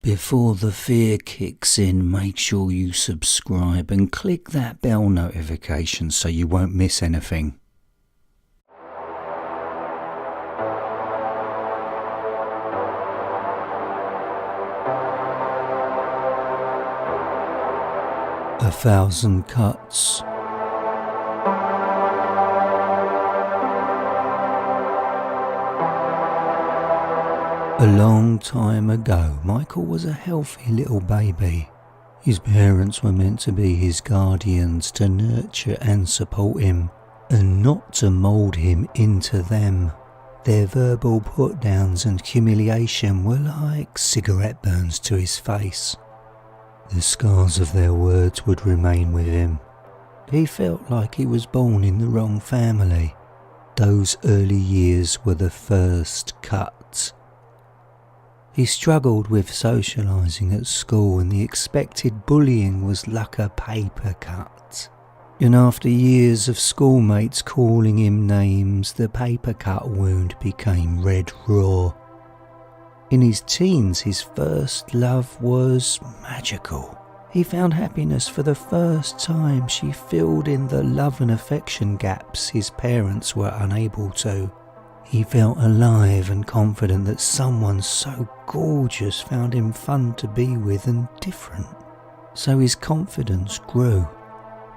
Before the fear kicks in, make sure you subscribe and click that bell notification so you won't miss anything. A Thousand Cuts. A long time ago, Michael was a healthy little baby. His parents were meant to be his guardians, to nurture and support him, and not to mould him into them. Their verbal put-downs and humiliation were like cigarette burns to his face. The scars of their words would remain with him. He felt like he was born in the wrong family. Those early years were the first cut. He struggled with socialising at school, and the expected bullying was like a paper cut. And after years of schoolmates calling him names, the paper cut wound became red raw. In his teens, his first love was magical. He found happiness for the first time. She filled in the love and affection gaps his parents were unable to. He felt alive and confident that someone so gorgeous found him fun to be with and different. So his confidence grew.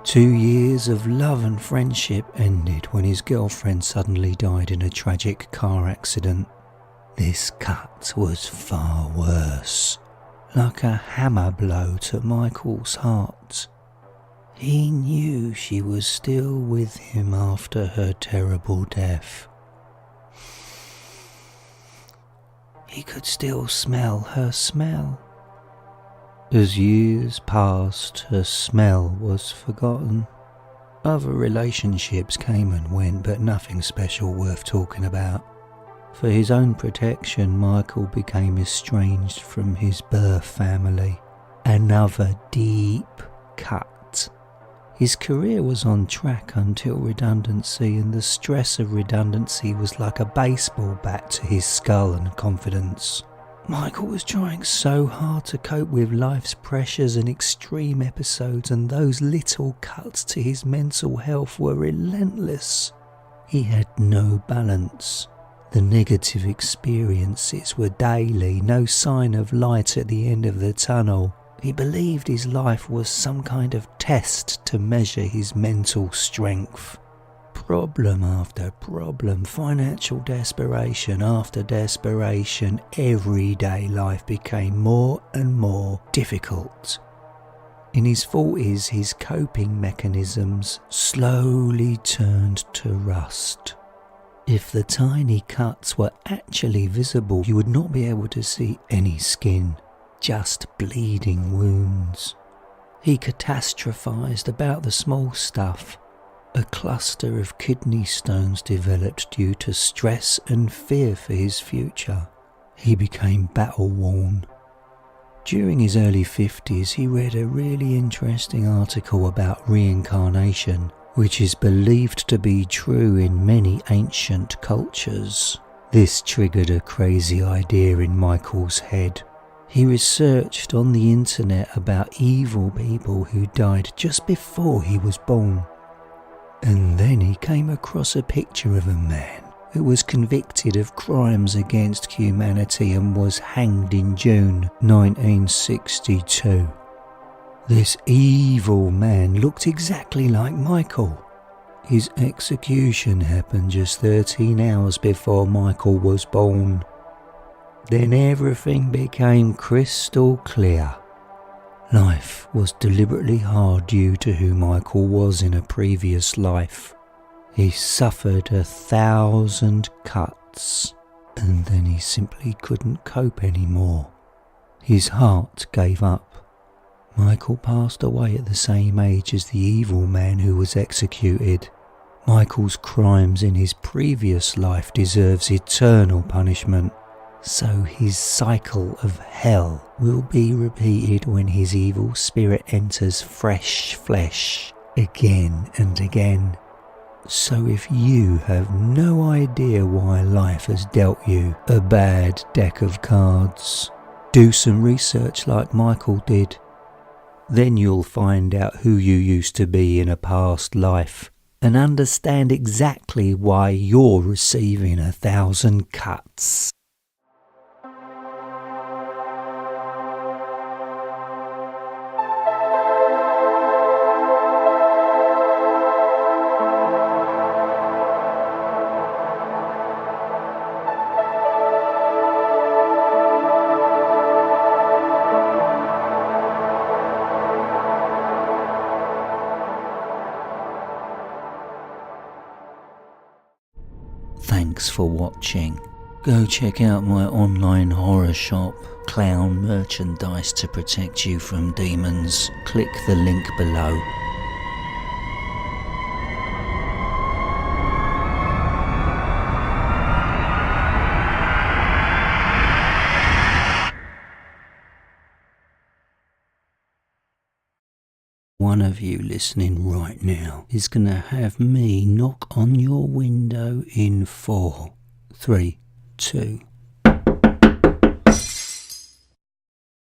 2 years of love and friendship ended when his girlfriend suddenly died in a tragic car accident. This cut was far worse, like a hammer blow to Michael's heart. He knew she was still with him after her terrible death. He could still smell her smell. As years passed, her smell was forgotten. Other relationships came and went, but nothing special worth talking about. For his own protection, Michael became estranged from his birth family. Another deep cut. His career was on track until redundancy, and the stress of redundancy was like a baseball bat to his skull and confidence. Michael was trying so hard to cope with life's pressures and extreme episodes, and those little cuts to his mental health were relentless. He had no balance. The negative experiences were daily, no sign of light at the end of the tunnel. He believed his life was some kind of test to measure his mental strength. Problem after problem, financial desperation after desperation, everyday life became more and more difficult. In his 40s, his coping mechanisms slowly turned to rust. If the tiny cuts were actually visible, you would not be able to see any skin. Just bleeding wounds. He catastrophized about the small stuff. A cluster of kidney stones developed due to stress and fear for his future. He became battle-worn. During his early 50s, he read a really interesting article about reincarnation, which is believed to be true in many ancient cultures. This triggered a crazy idea in Michael's head. He researched on the internet about evil people who died just before he was born. And then he came across a picture of a man who was convicted of crimes against humanity and was hanged in June 1962. This evil man looked exactly like Michael. His execution happened just 13 hours before Michael was born. Then everything became crystal clear. Life was deliberately hard due to who Michael was in a previous life. He suffered 1,000 cuts, and then he simply couldn't cope anymore. His heart gave up. Michael passed away at the same age as the evil man who was executed. Michael's crimes in his previous life deserves eternal punishment. So his cycle of hell will be repeated when his evil spirit enters fresh flesh again and again. So if you have no idea why life has dealt you a bad deck of cards, Do some research like Michael did. Then you'll find out who you used to be in a past life and understand exactly why you're receiving 1,000 cuts. Thanks for watching. Go check out my online horror shop, Clown Merchandise, to protect you from demons. Click the link below. One of you listening right now is going to have me knock on your window in 4, 3, 2,